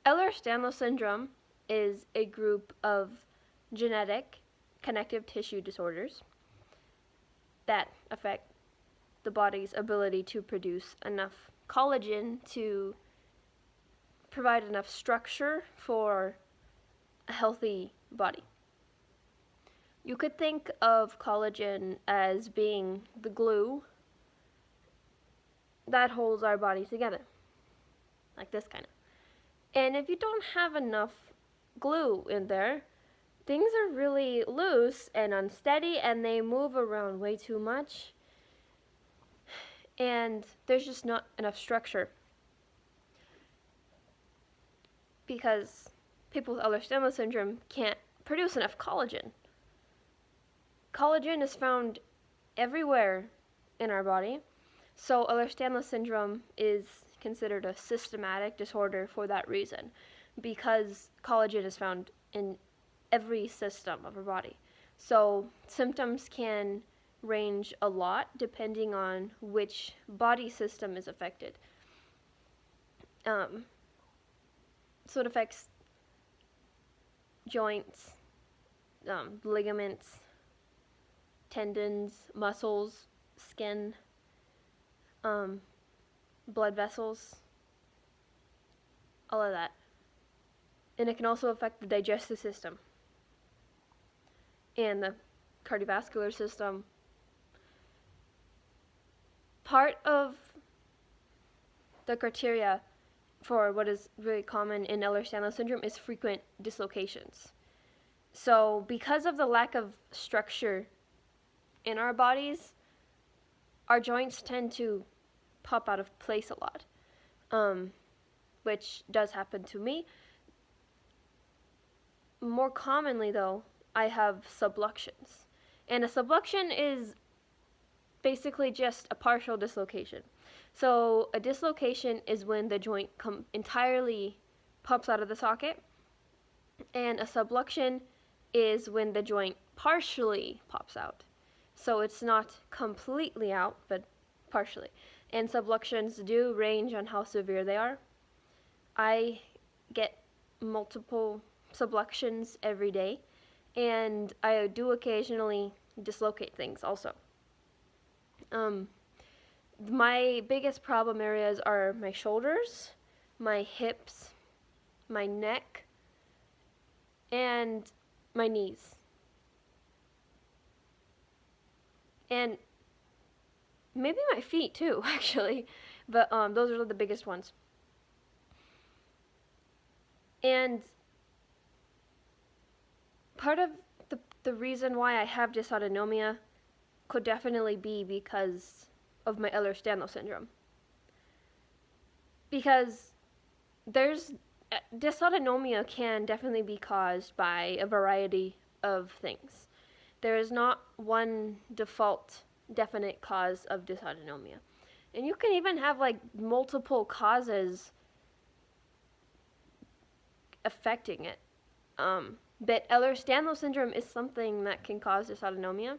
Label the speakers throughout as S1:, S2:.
S1: Ehlers-Danlos syndrome is a group of genetic connective tissue disorders that affect the body's ability to produce enough collagen to provide enough structure for a healthy body. You could think of collagen as being the glue that holds our body together, like this kind of. And if you don't have enough glue in there, things are really loose and unsteady, and they move around way too much, and there's just not enough structure. Because people with Ehlers-Danlos syndrome can't produce enough collagen. Collagen is found everywhere in our body, so Ehlers-Danlos syndrome is considered a systematic disorder for that reason, because collagen is found in every system of our body. So symptoms can range a lot depending on which body system is affected. So it affects joints, ligaments, tendons, muscles, skin, blood vessels, all of that. And it can also affect the digestive system and the cardiovascular system. Part of the criteria for what is very common in Ehlers-Danlos syndrome is frequent dislocations. So because of the lack of structure in our bodies, our joints tend to pop out of place a lot, which does happen to me. More commonly though, I have subluxations. And a subluxation is basically just a partial dislocation. So a dislocation is when the joint entirely pops out of the socket, and a subluxation is when the joint partially pops out. So it's not completely out, but partially. And subluxations do range on how severe they are. I get multiple subluxations every day, and I do occasionally dislocate things also. My biggest problem areas are my shoulders, my hips, my neck, and my knees. And maybe my feet too, actually, but those are the biggest ones. And part of the reason why I have dysautonomia could definitely be because of my Ehlers-Danlos syndrome. Because dysautonomia can definitely be caused by a variety of things. There is not one default definite cause of dysautonomia. And you can even have like multiple causes affecting it. But Ehlers-Danlos syndrome is something that can cause dysautonomia.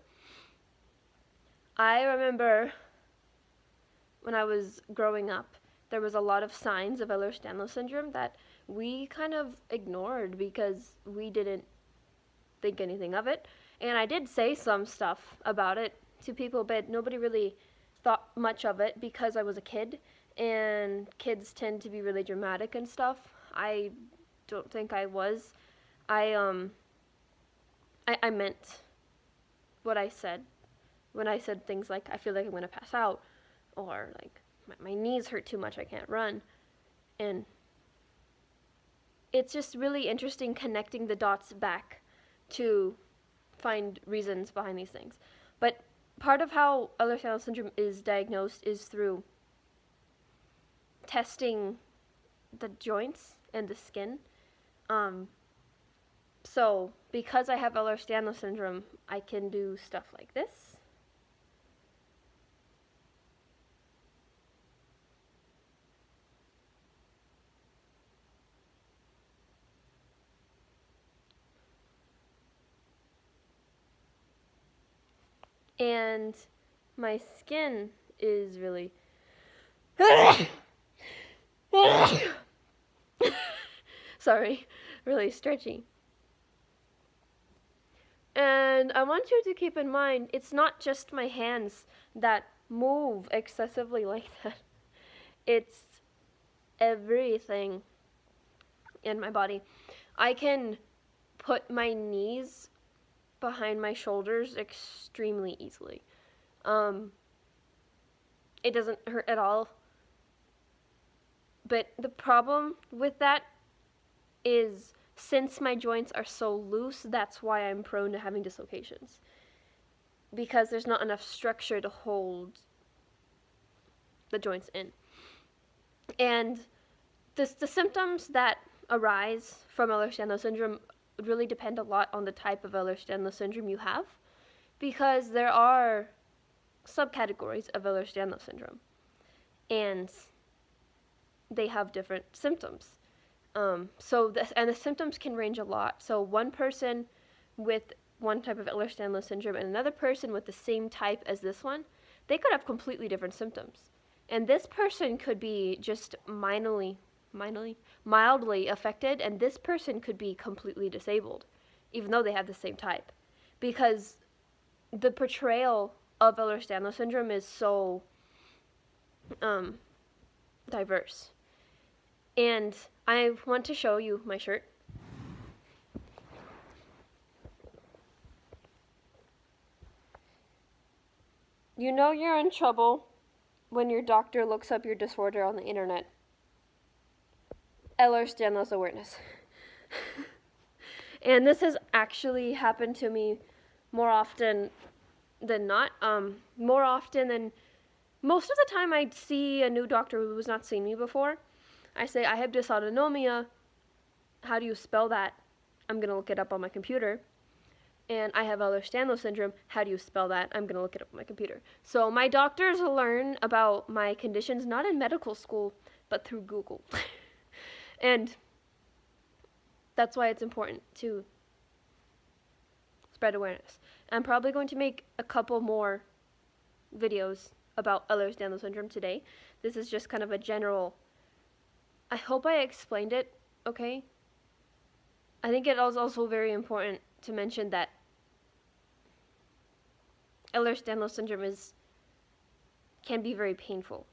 S1: I remember when I was growing up, there was a lot of signs of Ehlers-Danlos syndrome that we kind of ignored because we didn't think anything of it. And I did say some stuff about it to people, but nobody really thought much of it because I was a kid, and kids tend to be really dramatic and stuff. I don't think I was. I meant what I said when I said things like, I feel like I'm going to pass out, or like, my knees hurt too much, I can't run. And it's just really interesting connecting the dots back to find reasons behind these things. But part of how Ehlers-Danlos syndrome is diagnosed is through testing the joints and the skin. So because I have Ehlers-Danlos syndrome, I can do stuff like this. And my skin is really Sorry, really stretchy. And I want you to keep in mind, it's not just my hands that move excessively like that. It's everything in my body. I can put my knees behind my shoulders extremely easily. It doesn't hurt at all. But the problem with that is, since my joints are so loose, that's why I'm prone to having dislocations. Because there's not enough structure to hold the joints in. And the symptoms that arise from Ehlers-Danlos syndrome really depend a lot on the type of Ehlers-Danlos syndrome you have, because there are subcategories of Ehlers-Danlos syndrome, and they have different symptoms. And the symptoms can range a lot. So one person with one type of Ehlers-Danlos syndrome and another person with the same type as this one, they could have completely different symptoms. And this person could be just mildly affected, and this person could be completely disabled, even though they have the same type. Because the portrayal of Ehlers-Danlos syndrome is so diverse. And I want to show you my shirt. You know you're in trouble when your doctor looks up your disorder on the internet. Ehlers-Danlos awareness. And this has actually happened to me more often than not. More often than most of the time, I'd see a new doctor who has not seen me before. I say, I have dysautonomia. How do you spell that? I'm going to look it up on my computer. And I have Ehlers-Danlos syndrome. How do you spell that? I'm going to look it up on my computer. So my doctors learn about my conditions not in medical school, but through Google. And that's why it's important to spread awareness. I'm probably going to make a couple more videos about Ehlers-Danlos syndrome today. This is just kind of a general, I hope I explained it okay. I think it is also very important to mention that Ehlers-Danlos syndrome can be very painful.